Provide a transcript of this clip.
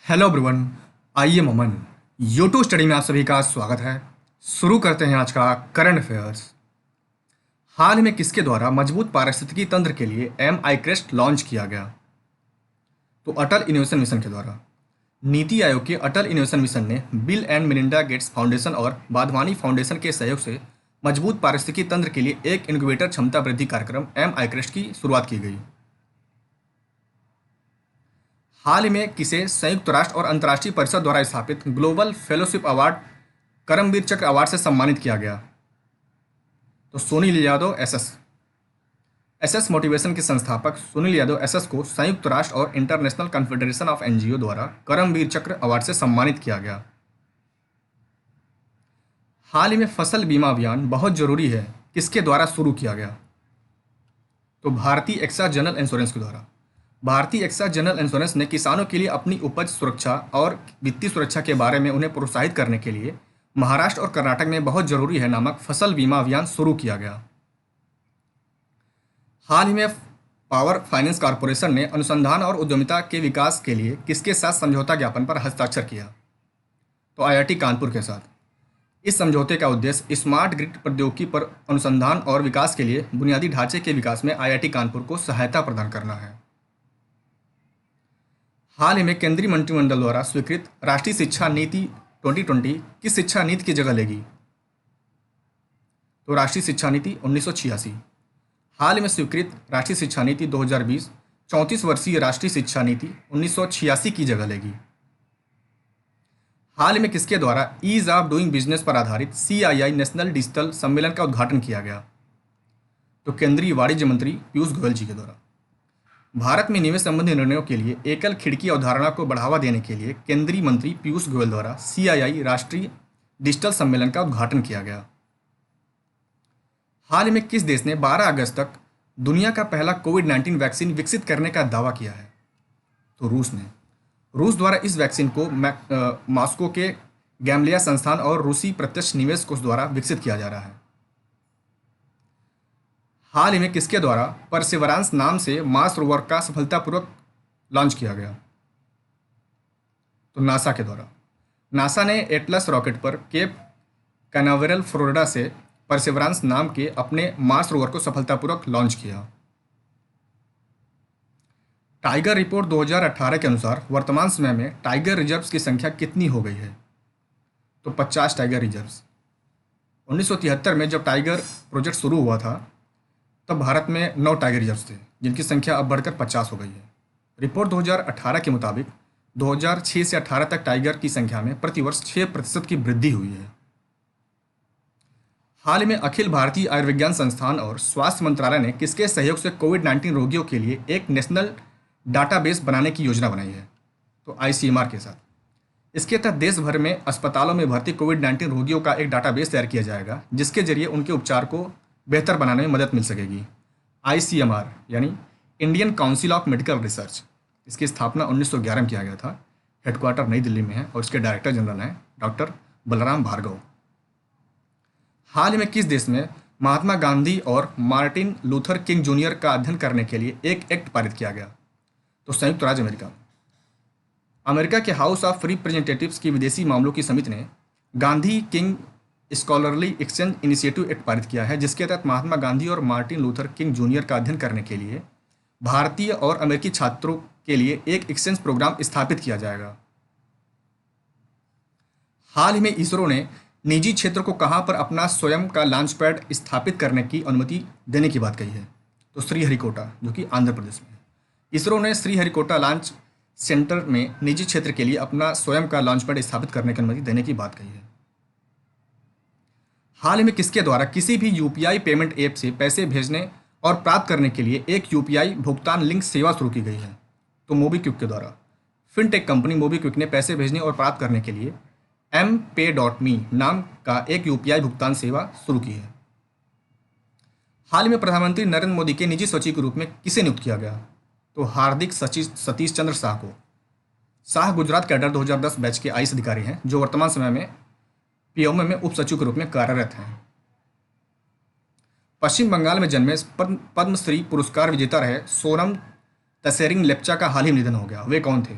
Hello everyone. I am Aman. YouTube study में आप सभी का स्वागत है। शुरू करते हैं आज का करंट अफेयर्स। हाल ही में किसके द्वारा मजबूत पारिस्थितिकी तंत्र के लिए एम आई क्रेस्ट लॉन्च किया गया? तो अटल इनोवेशन मिशन के द्वारा। नीति आयोग के अटल इनोवेशन मिशन ने bill and Melinda Gates foundation और बाधवानी फाउंडेशन के सहयोग से मजबूत पारिस्थितिकी तंत्र के लिए एक इनक्यूबेटर क्षमता वृद्धि कार्यक्रम एम आई क्रेस्ट की शुरुआत की गई। हाल ही में किसे संयुक्त राष्ट्र और अंतर्राष्ट्रीय परिषद द्वारा स्थापित ग्लोबल फेलोशिप अवार्ड करमवीर चक्र अवार्ड से सम्मानित किया गया? तो सुनील यादव एसएस मोटिवेशन के संस्थापक सुनील यादव एसएस को संयुक्त राष्ट्र और इंटरनेशनल कॉन्फेडरेशन ऑफ एनजीओ द्वारा करमवीर चक्र अवार्ड से सम्मानित किया गया। हाल ही में फसल बीमा अभियान बहुत जरूरी है किसके द्वारा शुरू किया गया? तो भारतीय एक्सा जनरल इंश्योरेंस के द्वारा। भारतीय एक्सा जनरल इंश्योरेंस ने किसानों के लिए अपनी उपज सुरक्षा और वित्तीय सुरक्षा के बारे में उन्हें प्रोत्साहित करने के लिए महाराष्ट्र और कर्नाटक में बहुत जरूरी है नामक फसल बीमा अभियान शुरू किया गया। हाल ही में पावर फाइनेंस कॉरपोरेशन ने अनुसंधान और उद्यमिता के विकास के लिए किसके साथ समझौता ज्ञापन पर हस्ताक्षर किया? तो आईआईटी कानपुर के साथ। इस समझौते का उद्देश्य स्मार्ट ग्रिड प्रौद्योगिकी पर अनुसंधान और विकास के लिए बुनियादी ढांचे के विकास में आईआईटी कानपुर को सहायता प्रदान करना है। हाल ही में केंद्रीय मंत्रिमंडल द्वारा स्वीकृत राष्ट्रीय शिक्षा नीति 2020 किस शिक्षा नीति की जगह लेगी? तो राष्ट्रीय शिक्षा नीति 1986। हाल ही में स्वीकृत राष्ट्रीय शिक्षा नीति 2020 34 वर्षीय राष्ट्रीय शिक्षा नीति 1986 की जगह लेगी। हाल ही में किसके द्वारा ईज ऑफ डूइंग बिजनेस पर आधारित CII नेशनल डिजिटल सम्मेलन का उद्घाटन किया गया? तो केंद्रीय वाणिज्य मंत्री पीयूष गोयल जी के द्वारा। भारत में निवेश संबंधी निर्णयों के लिए एकल खिड़की अवधारणा को बढ़ावा देने के लिए केंद्रीय मंत्री पीयूष गोयल द्वारा CII राष्ट्रीय डिजिटल सम्मेलन का उद्घाटन किया गया। हाल ही में किस देश ने 12 अगस्त तक दुनिया का पहला कोविड-19 वैक्सीन विकसित करने का दावा किया है? तो रूस ने। रूस द्वारा इस वैक्सीन को मॉस्को के गैमलिया संस्थान और रूसी प्रत्यक्ष निवेश कोष द्वारा विकसित किया जा रहा है। हाल ही में किसके द्वारा परसेवरांस नाम से मार्स रोवर का सफलतापूर्वक लॉन्च किया गया? तो नासा के द्वारा। नासा ने एटलस रॉकेट पर केप कैनावेरल फ्लोरिडा से परसेवरांस नाम के अपने मार्स रोवर को सफलतापूर्वक लॉन्च किया। टाइगर रिपोर्ट 2018 के अनुसार वर्तमान समय में टाइगर रिजर्व्स की संख्या कितनी हो गई है? तो 50 टाइगर रिजर्व्स। 1973 में जब टाइगर प्रोजेक्ट शुरू हुआ था तब भारत में 9 टाइगर रिजर्व्स थे जिनकी संख्या अब बढ़कर 50 हो गई है। रिपोर्ट 2018 के मुताबिक 2006 से 18 तक टाइगर की संख्या में प्रतिवर्ष 6% की वृद्धि हुई है। हाल ही में अखिल भारतीय आयुर्विज्ञान संस्थान और स्वास्थ्य मंत्रालय ने किसके सहयोग से कोविड-19 रोगियों के लिए एक नेशनल डाटाबेस बनाने की योजना बनाई है? तो ICMR के साथ। इसके तहत देश भर में अस्पतालों में भर्ती कोविड-19 रोगियों का एक डाटाबेस तैयार किया जाएगा जिसके जरिए उनके उपचार को बेहतर बनाने में मदद मिल सकेगी। ICMR यानी Indian council of medical research, इसकी स्थापना 1911 में किया गया था। हेडक्वार्टर नई दिल्ली में है और इसके डायरेक्टर जनरल हैं डॉक्टर बलराम भार्गव। हाल ही में किस देश में महात्मा गांधी और मार्टिन लूथर किंग जूनियर का अध्ययन करने के लिए एक एक्ट पारित किया गया? तो संयुक्त राज्य अमेरिका। अमेरिका के हाउस ऑफ रिप्रेजेंटेटिव्स की विदेशी मामलों की समिति ने Gandhi king scholarly exchange initiative act पारित किया है जिसके तहत महात्मा गांधी और मार्टिन लूथर किंग जूनियर का अध्ययन करने के लिए भारतीय और अमेरिकी छात्रों के लिए एक एक्सचेंज प्रोग्राम स्थापित किया जाएगा। हाल ही में इसरो ने निजी क्षेत्र को कहां पर अपना स्वयं का लॉन्च पैड स्थापित करने की अनुमति देने की बात कही है? तो श्रीहरिकोटा जो कि आंध्र प्रदेश में है। इसरो ने श्रीहरिकोटा लॉन्च सेंटर में निजी क्षेत्र के लिए अपना स्वयं का लॉन्च पैड स्थापित करने की अनुमति देने की बात कही है। हाल ही में किसके द्वारा किसी भी UPI पेमेंट ऐप से पैसे भेजने और प्राप्त करने के लिए एक UPI भुगतान लिंक सेवा शुरू की गई है? तो मोबीक्विक के द्वारा। फिनटेक कंपनी मोबीक्विक ने पैसे भेजने और प्राप्त करने के लिए mpay.me नाम का एक UPI भुगतान सेवा शुरू की है। हाल ही में प्रधानमंत्री नरेंद्र मोदी के निजी सचिव के रूप में किसे नियुक्त किया गया? तो हार्दिक सतीश चंद्र शाह को। शाह गुजरात कैडर 2010 बैच के IAS अधिकारी हैं जो वर्तमान समय में PMO में उप सचिव के रूप में कार्यरत हैं। पश्चिम बंगाल में जन्मे पद्मश्री पुरस्कार विजेता रहे सोनम तसेरिंग लेप्चा का हाल ही निधन हो गया। वे कौन थे?